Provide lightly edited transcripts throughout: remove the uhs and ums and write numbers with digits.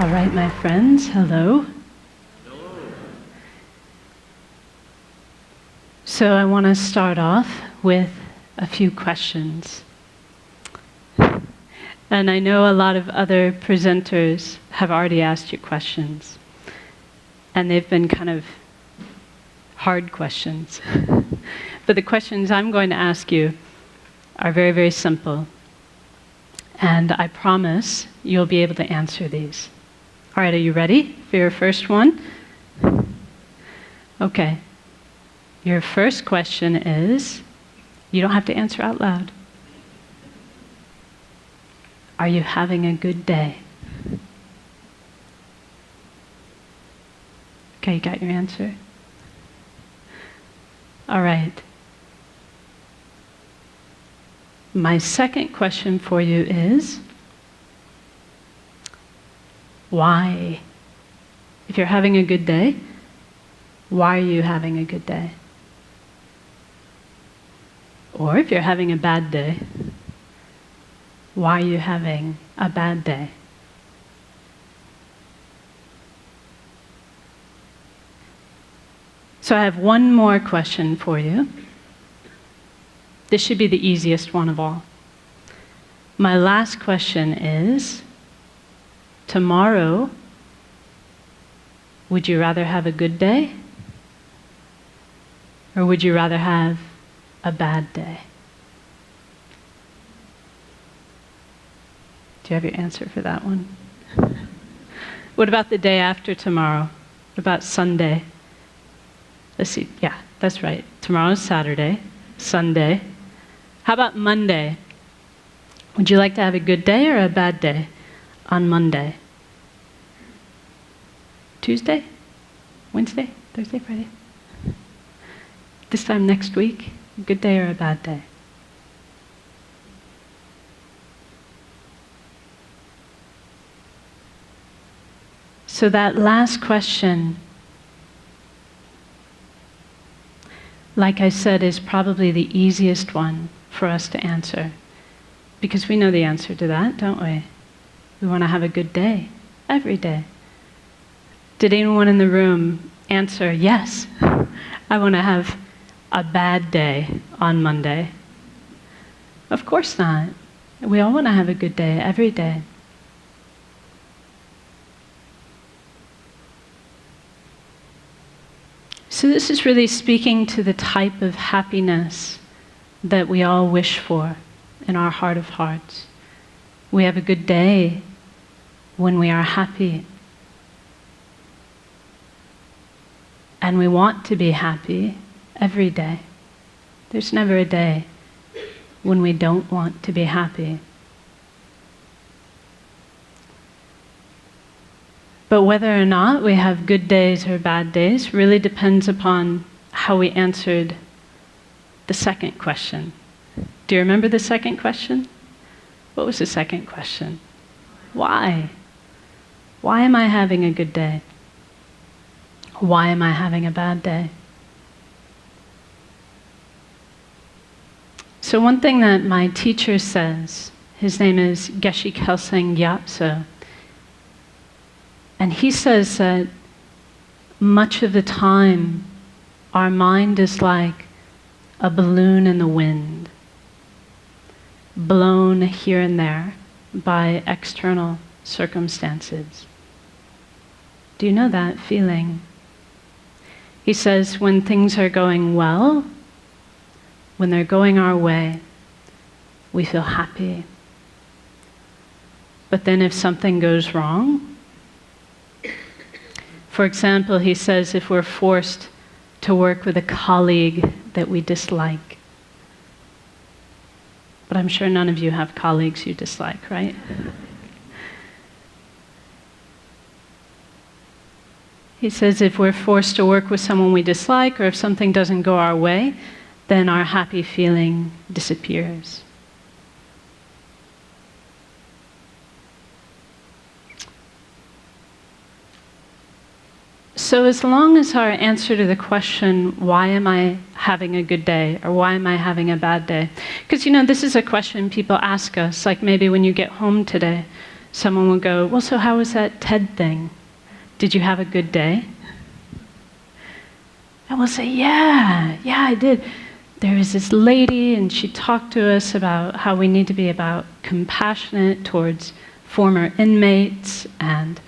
All right, my friends, hello. So I want to start off with a few questions. And I know a lot of other presenters have already asked you questions. And they've been kind of hard questions. But the questions I'm going to ask you are very, very simple. And I promise you'll be able to answer these. All right, are you ready for your first one? Okay. Your first question is, you don't have to answer out loud. Are you having a good day? Okay, you got your answer? All right. My second question for you is, why? If you're having a good day, why are you having a good day? Or if you're having a bad day, why are you having a bad day? So I have one more question for you. This should be the easiest one of all. My last question is, tomorrow, would you rather have a good day? Or would you rather have a bad day? Do you have your answer for that one? What about the day after tomorrow? What about Sunday? Let's see, yeah, that's right. Tomorrow's Saturday, Sunday. How about Monday? Would you like to have a good day or a bad day on Monday? Tuesday? Wednesday? Thursday? Friday? This time next week? A good day or a bad day? So that last question, like I said, is probably the easiest one for us to answer. Because we know the answer to that, don't we? We want to have a good day, every day. Did anyone in the room answer, yes, I want to have a bad day on Monday? Of course not. We all want to have a good day, every day. So this is really speaking to the type of happiness that we all wish for in our heart of hearts. We have a good day when we are happy. And we want to be happy every day. There's never a day when we don't want to be happy. But whether or not we have good days or bad days really depends upon how we answered the second question. Do you remember the second question? What was the second question? Why? Why am I having a good day? Why am I having a bad day? So one thing that my teacher says, his name is Geshe Kelsang Gyatso, and he says that much of the time our mind is like a balloon in the wind, blown here and there by external circumstances. Do you know that feeling? He says when things are going well, when they're going our way, we feel happy. But then if something goes wrong, for example, he says if we're forced to work with a colleague that we dislike, but I'm sure none of you have colleagues you dislike, right? He says if we're forced to work with someone we dislike, or if something doesn't go our way, then our happy feeling disappears. So as long as our answer to the question, why am I having a good day, or why am I having a bad day? Because, you know, this is a question people ask us, like maybe when you get home today. someone will go, well, so how was that TED thing? Did you have a good day? And we'll say, yeah, I did. There was this lady, and she talked to us about how we need to be about compassionate towards former inmates, and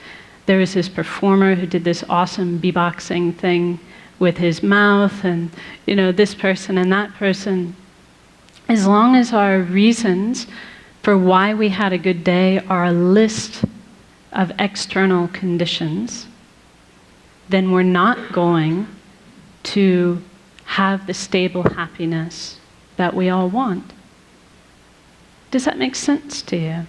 there was this performer who did this awesome beatboxing thing with his mouth, and this person and that person. As long as our reasons for why we had a good day are a list of external conditions, then we're not going to have the stable happiness that we all want. Does that make sense to you?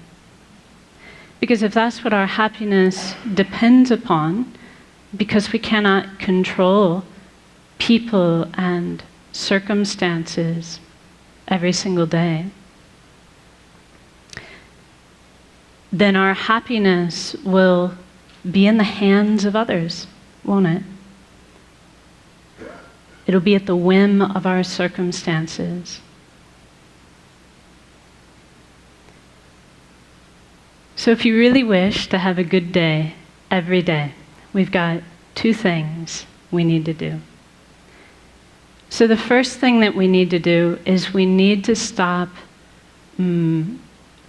Because if that's what our happiness depends upon, because we cannot control people and circumstances every single day, then our happiness will be in the hands of others, won't it? It'll be at the whim of our circumstances. So if you really wish to have a good day every day, we've got 2 things we need to do. So the first thing that we need to do is we need to stop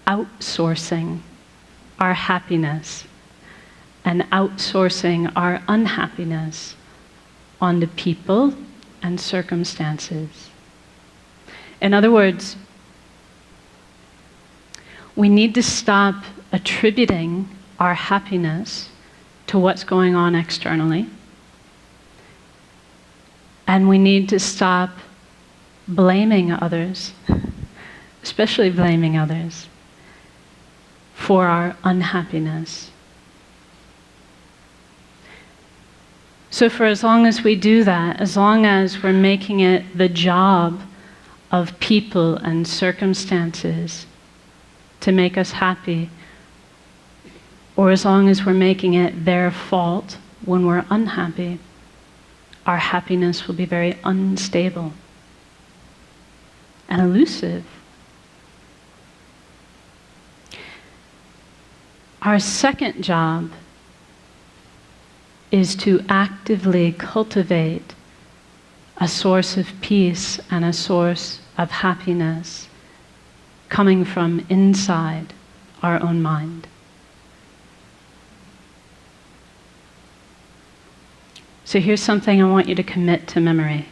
outsourcing our happiness and outsourcing our unhappiness onto people and circumstances. In other words, we need to stop attributing our happiness to what's going on externally. And we need to stop blaming others, especially blaming others, for our unhappiness. So for as long as we do that, as long as we're making it the job of people and circumstances to make us happy, or as long as we're making it their fault when we're unhappy, our happiness will be very unstable and elusive. Our second job is to actively cultivate a source of peace and a source of happiness coming from inside our own mind. So here's something I want you to commit to memory.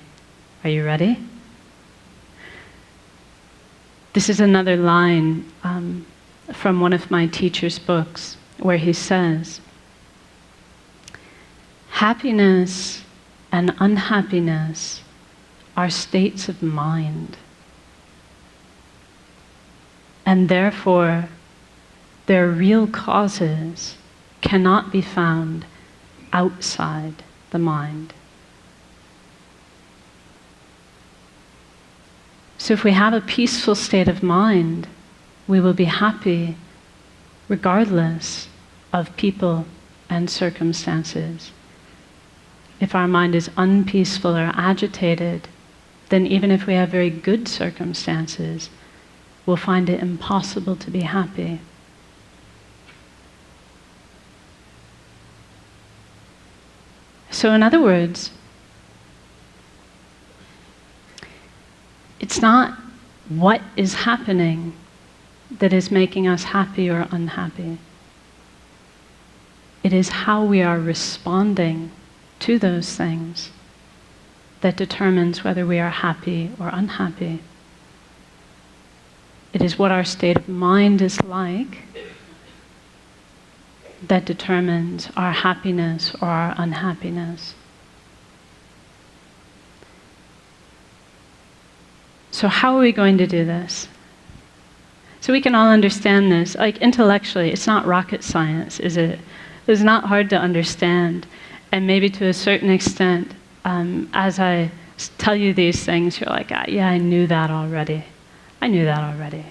Are you ready? This is another line from one of my teacher's books where he says, happiness and unhappiness are states of mind, and therefore their real causes cannot be found outside the mind. So if we have a peaceful state of mind, we will be happy regardless of people and circumstances. If our mind is unpeaceful or agitated, then even if we have very good circumstances, we'll find it impossible to be happy. So in other words, it's not what is happening that is making us happy or unhappy. It is how we are responding to those things that determines whether we are happy or unhappy. It is what our state of mind is like that determines our happiness or our unhappiness. So how are we going to do this? So we can all understand this. Like intellectually, it's not rocket science, is it? It's not hard to understand. And maybe to a certain extent, as I tell you these things, you're like, yeah, I knew that already. I knew that already.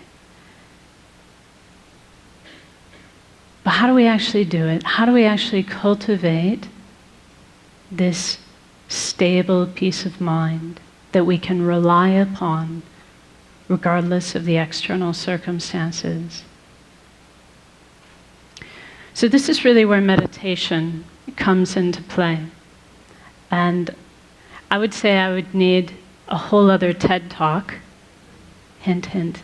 But how do we actually do it? How do we actually cultivate this stable peace of mind that we can rely upon regardless of the external circumstances? So this is really where meditation comes into play. And I would say I would need a whole other TED Talk, hint, hint,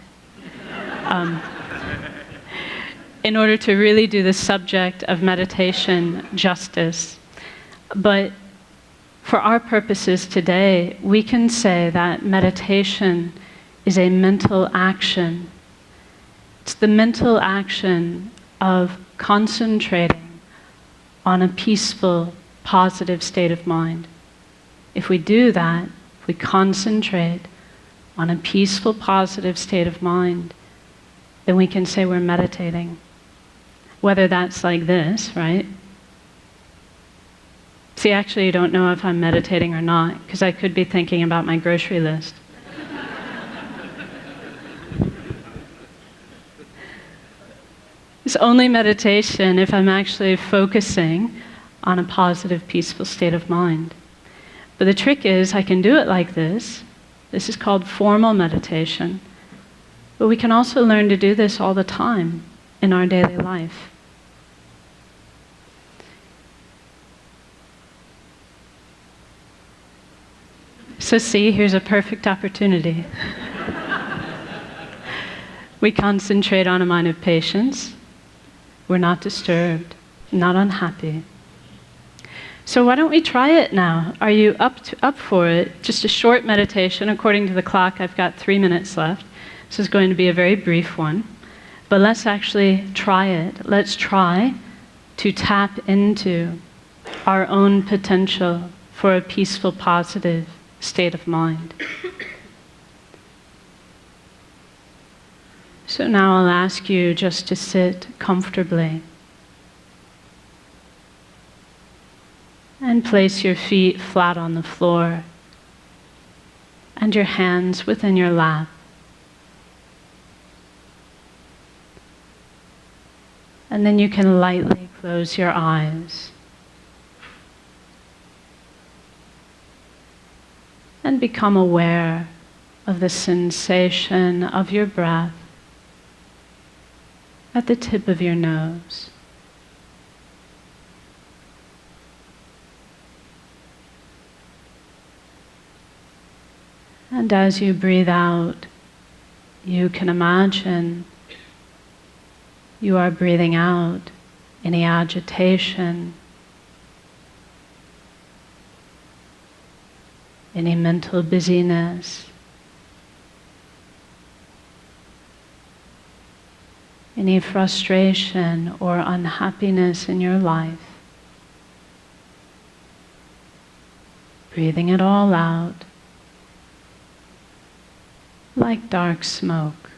in order to really do the subject of meditation justice. But for our purposes today, we can say that meditation is a mental action. It's the mental action of concentrating on a peaceful, positive state of mind. If we do that, if we concentrate on a peaceful, positive state of mind, then we can say we're meditating. Whether that's like this, right? See, actually, you don't know if I'm meditating or not, because I could be thinking about my grocery list. It's only meditation if I'm actually focusing on a positive, peaceful state of mind. But the trick is, I can do it like this. This is called formal meditation. But we can also learn to do this all the time in our daily life. So see, here's a perfect opportunity. We concentrate on a mind of patience. We're not disturbed, not unhappy. So why don't we try it now? Are you up for it? Just a short meditation. According to the clock, I've got 3 minutes left. This is going to be a very brief one. But let's actually try it. Let's try to tap into our own potential for a peaceful, positive state of mind. So now I'll ask you just to sit comfortably and place your feet flat on the floor and your hands within your lap. And then you can lightly close your eyes and become aware of the sensation of your breath at the tip of your nose. And as you breathe out, you can imagine you are breathing out any agitation, any mental busyness, any frustration or unhappiness in your life. Breathing it all out like dark smoke.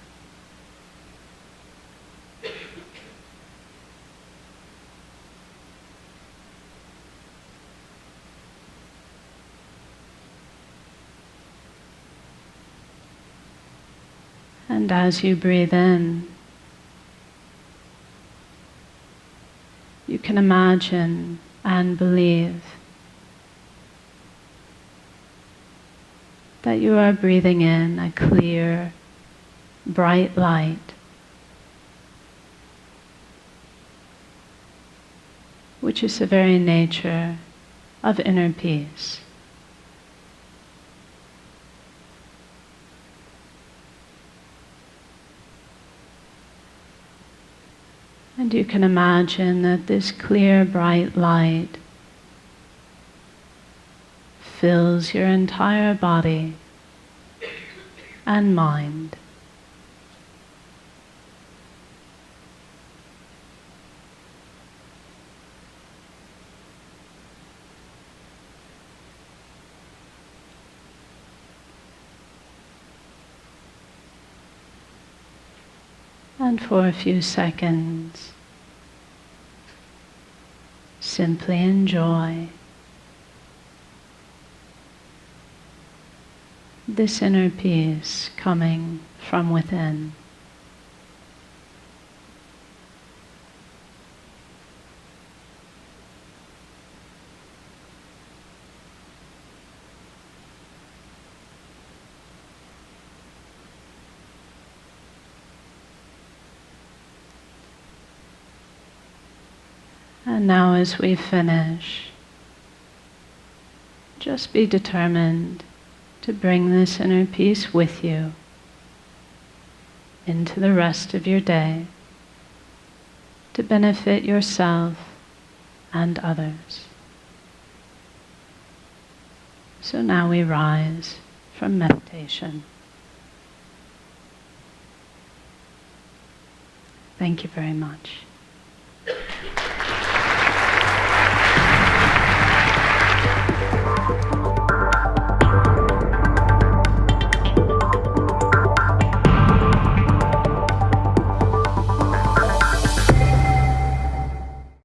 And as you breathe in, you can imagine and believe that you are breathing in a clear, bright light, which is the very nature of inner peace. And you can imagine that this clear, bright light fills your entire body and mind. And for a few seconds, simply enjoy this inner peace coming from within. And now as we finish, just be determined to bring this inner peace with you into the rest of your day to benefit yourself and others. So now we rise from meditation. Thank you very much.